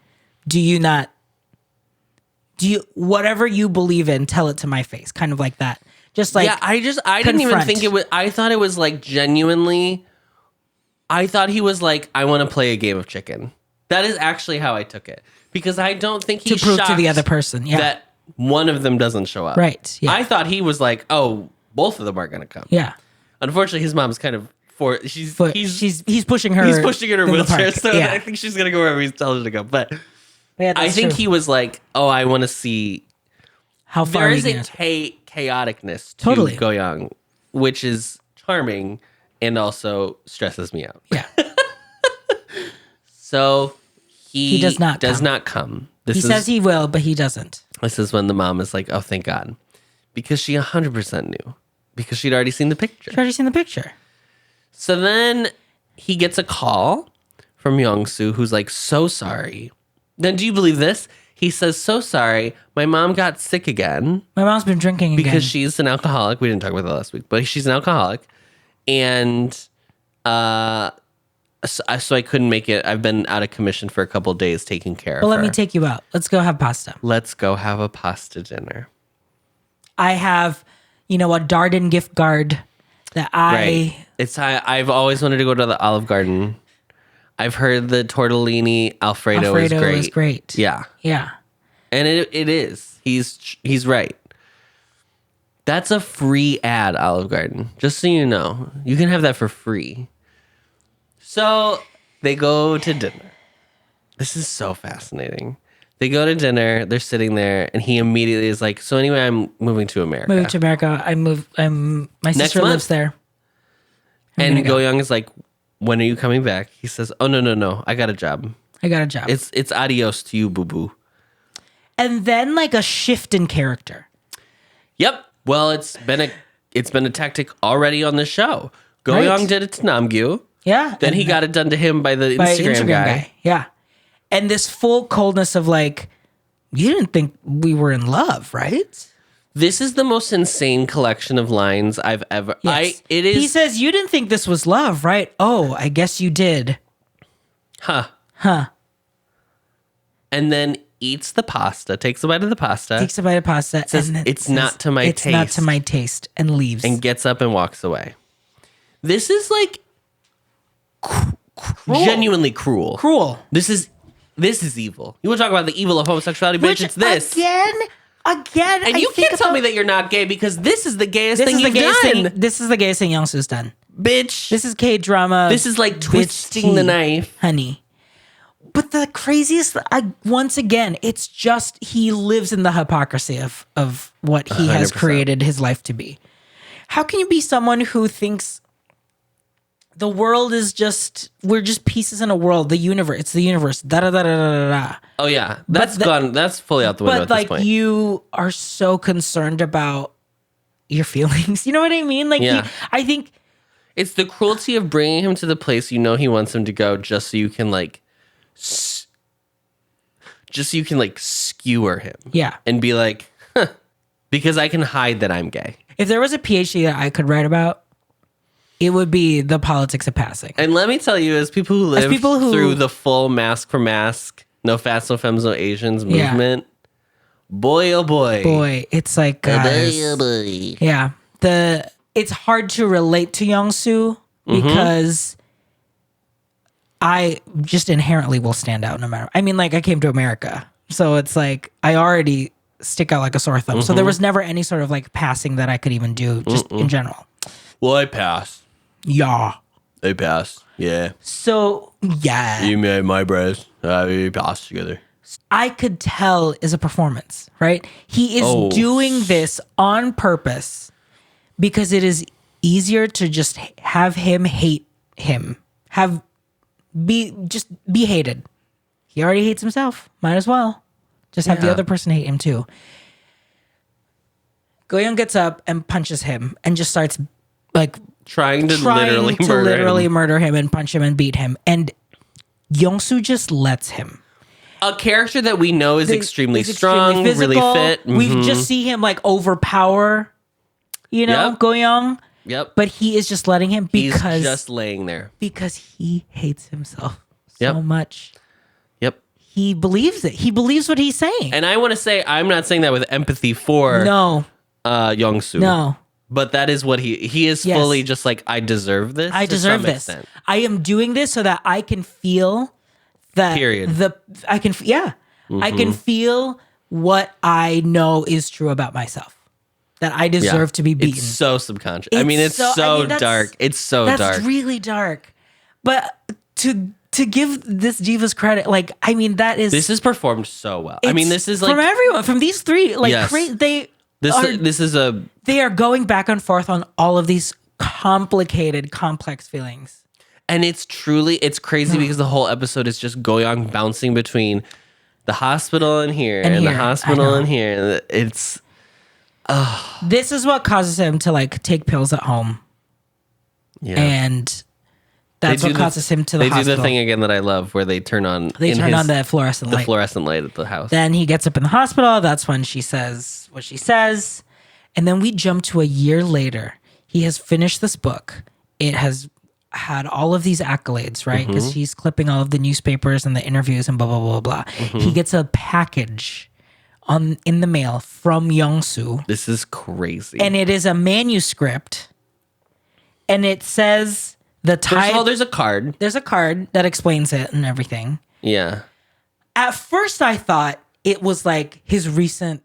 Whatever you believe in, tell it to my face. Kind of like that. Just like, yeah, I didn't even think it was, I thought it was like genuinely, I thought he was like, I want to play a game of chicken. That is actually how I took it. Because I don't think he's to prove shocked to the other person that one of them doesn't show up. Right. Yeah. I thought he was like, oh, both of them are going to come. Yeah. Unfortunately, his mom's kind of he's pushing her. He's pushing her in a wheelchair, so yeah. I think she's going to go wherever he's telling her to go. But yeah, I think he was like, oh, I want to see how far there is a chaoticness to Go-young, which is charming and also stresses me out. Yeah. So he does not come. He says he will, but he doesn't. This is when the mom is like, oh, thank God. Because she 100% knew. Because she'd already seen the picture. So then he gets a call from Yeong Su, who's like, so sorry. Then do you believe this? He says, so sorry. My mom got sick again. My mom's been drinking again. Because she's an alcoholic. We didn't talk about that last week. But she's an alcoholic. And so I couldn't make it. I've been out of commission for a couple of days taking care of her. Well, let me take you out. Let's go have pasta. Let's go have a pasta dinner. I have, a Darden gift card that I've always wanted to go to the Olive Garden. I've heard the tortellini Alfredo is great. Yeah. Yeah. And it is. He's right. That's a free ad, Olive Garden. Just so you know. You can have that for free. So they go to dinner. This is so fascinating. They go to dinner. They're sitting there, and he immediately is like, "So anyway, I'm moving to America. My sister lives there." And Go-young is like, "When are you coming back?" He says, "Oh no, I got a job. It's adios to you, boo boo." And then like a shift in character. Yep. Well, it's been a tactic already on the show. Go-young did it to Namgyu. Yeah. Then he got it done to him by the Instagram guy. Yeah. And this full coldness of like, you didn't think we were in love, right? This is the most insane collection of lines I've ever. Yes. He says, you didn't think this was love, right? Oh, I guess you did. Huh. And then eats the pasta, takes a bite of the pasta. Says, it's not to my taste. It's not to my taste, and leaves. And gets up and walks away. This is like genuinely cruel. This is evil. You want to talk about the evil of homosexuality, bitch? It's this. Again. And you can't tell me that you're not gay because this is the gayest thing you've done. This is the gayest thing Yeong Su's done. Bitch. This is K-drama. This is like twisting the knife. Honey. But the craziest, once again, it's just he lives in the hypocrisy of what he 100%. Has created his life to be. How can you be someone who thinks the world is we're just pieces in a world, the universe, it's the universe, da-da-da-da-da-da. Oh yeah, that's fully out the window at this point. But like you are so concerned about your feelings. You know what I mean? Like, Yeah. I think It's the cruelty of bringing him to the place you know he wants him to go just so you can like skewer him. Yeah. And be like, huh, because I can hide that I'm gay. If there was a PhD that I could write about, it would be the politics of passing. And let me tell you, as people who live through the full mask for mask, no fats, no femmes, no Asians movement, boy, oh boy. Boy, it's like, guys, yeah. It's hard to relate to Yeong Su because I just inherently will stand out no matter. I mean, like, I came to America, so it's like I already stick out like a sore thumb. So there was never any sort of like passing that I could even do just in general. Well, I pass. Yeah. I pass. Yeah. So, yeah. You made my breast. We pass together. I could tell is a performance, right? He is doing this on purpose because it is easier to just have him hate him. Be hated. He already hates himself. Might as well. Just have the other person hate him too. Go-young gets up and punches him and just starts like trying to literally murder him and punch him and beat him. And Yeong-su just lets him. A character that we know is extremely strong, physical, really fit. We just see him like overpower, Go-young. Yep. But he is just letting him because he's just laying there. Because he hates himself so much. Yep. He believes it. He believes what he's saying. And I want to say, I'm not saying that with empathy for Yeong Su. No. But that is what he is fully just like, I deserve this. I deserve this. Extent. I am doing this so that I can feel that I can feel what I know is true about myself. That I deserve to be beaten. It's so subconscious. It's so dark. It's so dark. That's really dark. But to give this divas credit, this is performed so well. This is like from everyone, from these three, they are going back and forth on all of these complicated, complex feelings. And it's crazy because the whole episode is just Go-young bouncing between the hospital and here and the hospital and here. It's this is what causes him to like take pills at home. Yeah. And that's what causes him to the hospital. They do the thing again that I love where they turn on the fluorescent light. The fluorescent light at the house. Then he gets up in the hospital. That's when she says what she says. And then we jump to a year later. He has finished this book. It has had all of these accolades, right? Because he's clipping all of the newspapers and the interviews and blah, blah, blah, blah. He gets a package in the mail from Yeong Su. This is crazy. And it is a manuscript. And it says the title. First of all, there's a card. There's a card that explains it and everything. Yeah. At first, I thought it was like his recent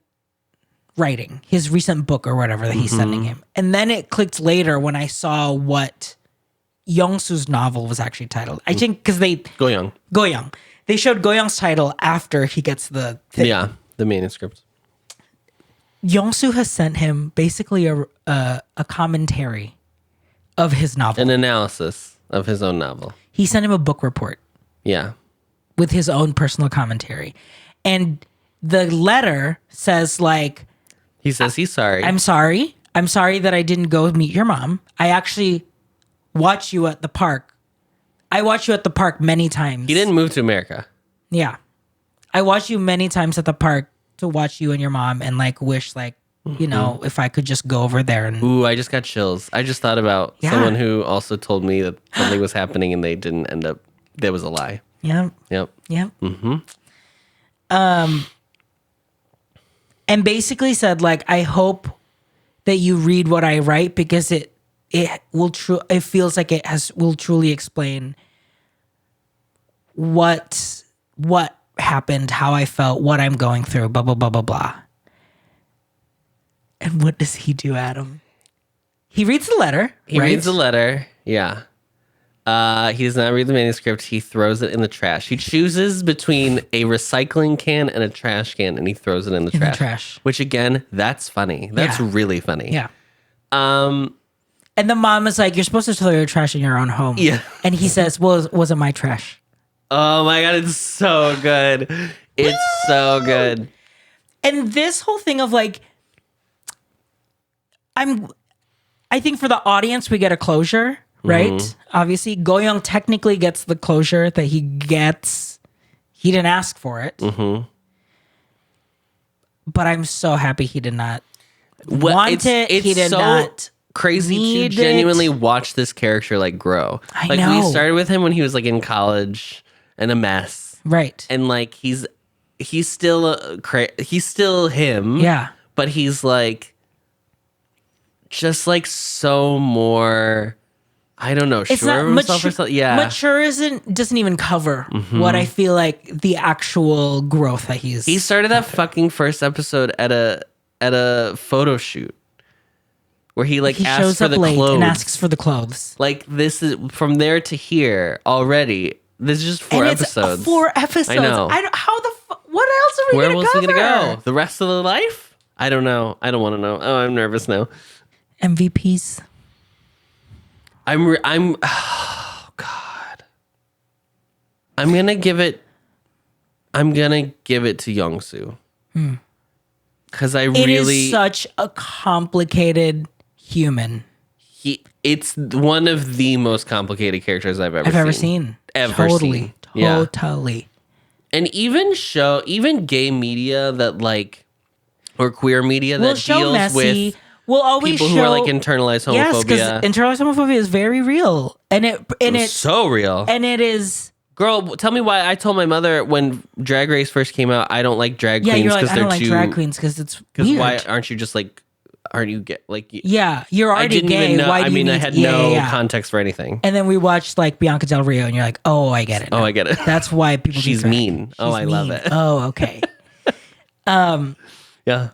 writing, his recent book or whatever that he's sending him. And then it clicked later when I saw what Yeong Su's novel was actually titled. I think because Go-young. They showed Go-young's title after he gets the thing. Yeah, the manuscript. Yeong Su has sent him basically a commentary of his novel. An analysis of his own novel. He sent him a book report. Yeah. With his own personal commentary. And the letter says like... He says he's sorry. I'm sorry. I'm sorry that I didn't go meet your mom. I actually watch you at the park. I watch you at the park many times. He didn't move to America. Yeah. I watch you many times at the park to watch you and your mom and like wish like, if I could just go over there and... Ooh, I just got chills. I just thought about someone who also told me that something was happening and they didn't end up... That was a lie. Yeah. Yep. Yeah. And basically said like, I hope that you read what I write because it feels like it will truly explain what happened, how I felt, what I'm going through, blah, blah, blah, blah, blah. And what does he do, Adam? He reads the letter. He reads the letter. Yeah. He does not read the manuscript. He throws it in the trash. He chooses between a recycling can and a trash can, and he throws it in the trash. Which, again, that's funny. That's really funny. Yeah. And the mom is like, you're supposed to throw your trash in your own home. Yeah. And he says, well, it wasn't my trash. Oh, my God. It's so good. It's so good. And this whole thing of like, I think for the audience, we get a closure, right? Obviously, Go-young technically gets the closure that he gets. He didn't ask for it. But I'm so happy he did not want it. He did not crazy to genuinely watch this character like grow. I like know. we started with him when he was like in college and a mess. Right. And like he's still he's still him. Yeah. But he's like just like so more, I don't know, It's sure not of himself or something. Yeah. Mature doesn't even cover what I feel like the actual growth that He started that fucking first episode at a photo shoot where he like asks shows for up the late clothes. and asks for the clothes. Like this is from there to here already. This is just 4 And episodes. It's 4 episodes. I know. How the what else are we Where gonna was cover? he gonna go? The rest of the life? I don't know. I don't want to know. Oh, I'm nervous now. MVPs. Oh God. I'm gonna give it to Yeong Su. Because I It really is such a complicated human it's one of the most complicated characters I've ever seen. Totally. Yeah. Totally. And even gay media that like, or queer media We'll that show deals messy. with We'll always people show who are like internalized Yes, homophobia. because internalized homophobia is very real. And it's so real. and it is Girl, tell me why. I told my mother when Drag Race first came out, I don't like drag yeah, queens you're like, because I they're don't like too. drag queens because it's Because weird. why aren't you just like? Aren't you get like? Yeah, you're I already didn't gay. even know. Why do I mean, you I need had yeah, no yeah, yeah. context for anything. And then we watched like Bianca Del Rio, and you're like, oh, I get it. Oh, now. I get it. That's why people. She's do drag. mean. Oh, I love it. Oh, okay. Yeah.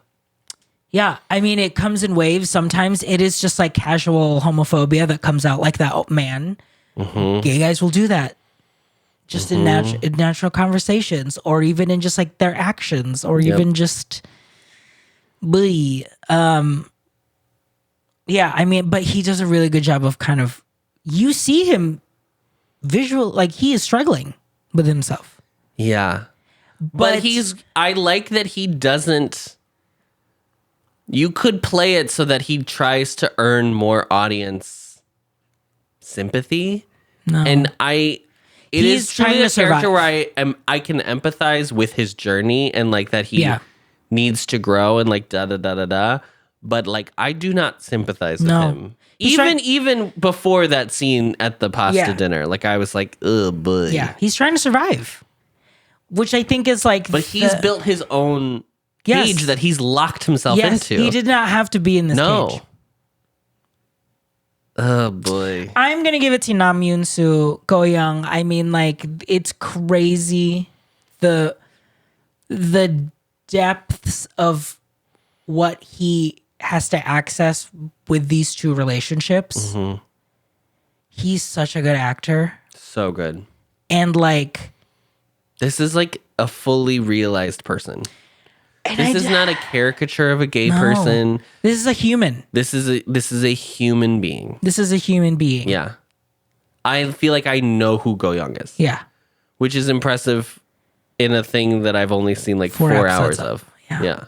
Yeah, I mean, it comes in waves. Sometimes it is just like casual homophobia that comes out like that. Oh, man, gay guys will do that. Just in natural conversations, or even in just like their actions, or even just, yeah. I mean, but he does a really good job of kind of, you see him visual, like he is struggling with himself. Yeah. But I like that he doesn't. You could play it so that he tries to earn more audience sympathy. No. And it He's is truly trying to a character survive. where I can empathize with his journey and like that he needs to grow and like da da da da da. But like I do not sympathize with him. Even before that scene at the pasta dinner, like I was like, oh boy. Yeah, he's trying to survive, which I think is like. But he's built his own cage that he's locked himself into. He did not have to be in this cage. Oh boy. I'm gonna give it to Nam Yoon Su, Go-young. I mean, like it's crazy the depths of what he has to access with these two relationships. He's such a good actor. So good. And like this is like a fully realized person. This is not a caricature of a gay person. This is a human. This is a human being. This is a human being. Yeah. I feel like I know who Go-young is. Yeah. Which is impressive in a thing that I've only seen like 4 hours of. Yeah.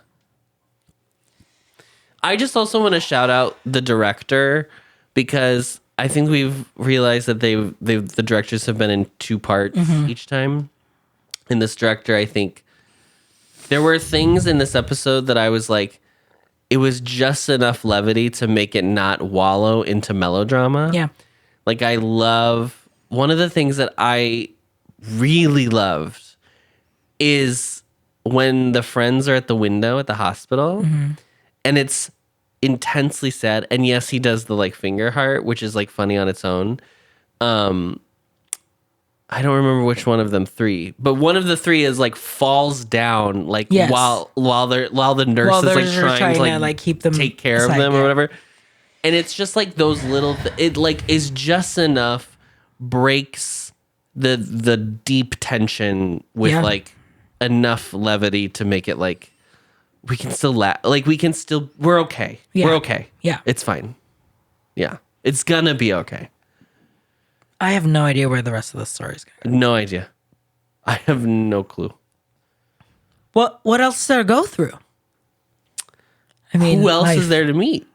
I just also want to shout out the director because I think we've realized that the directors have been in 2 parts each time. And this director, I think there were things in this episode that I was like, it was just enough levity to make it not wallow into melodrama. Yeah. Like one of the things that I really loved is when the friends are at the window at the hospital and it's intensely sad. And yes, he does the like finger heart, which is like funny on its own. I don't remember which one of them 3, but one of the 3 is like falls down like while the nurse is like trying to like keep them take care of them or whatever. And it's just like those little it like is just enough breaks the deep tension with like enough levity to make it like we can still laugh, like we're okay. We're okay. Yeah. It's fine. Yeah. It's gonna be okay. I have no idea where the rest of the story is going. No idea. I have no clue. What else is there to go through? I mean, who else is there to meet?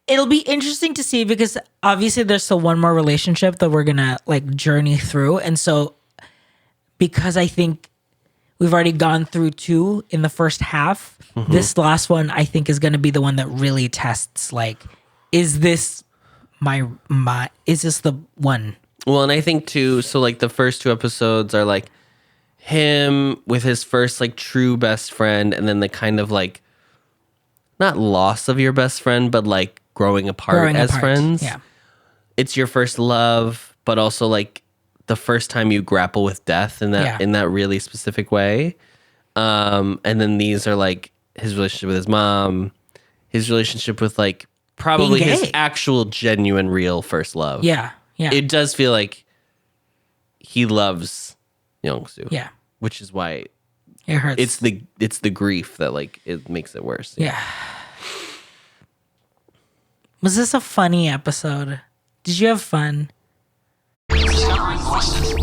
It'll be interesting to see because obviously there's still one more relationship that we're gonna like journey through, and so because I think we've already gone through 2 in the first half, this last one I think is gonna be the one that really tests like, is this my is this the one? Well, and I think too, so like the first 2 episodes are like him with his first like true best friend, and then the kind of like not loss of your best friend, but like growing apart as friends. Yeah. It's your first love, but also like the first time you grapple with death in that really specific way. And then these are like his relationship with his mom, his relationship with like probably his actual genuine real first love. Yeah. Yeah. It does feel like he loves Yeong Su. Yeah. Which is why it hurts. It's the grief that like it makes it worse. Yeah. Was this a funny episode? Did you have fun? Discovering voices.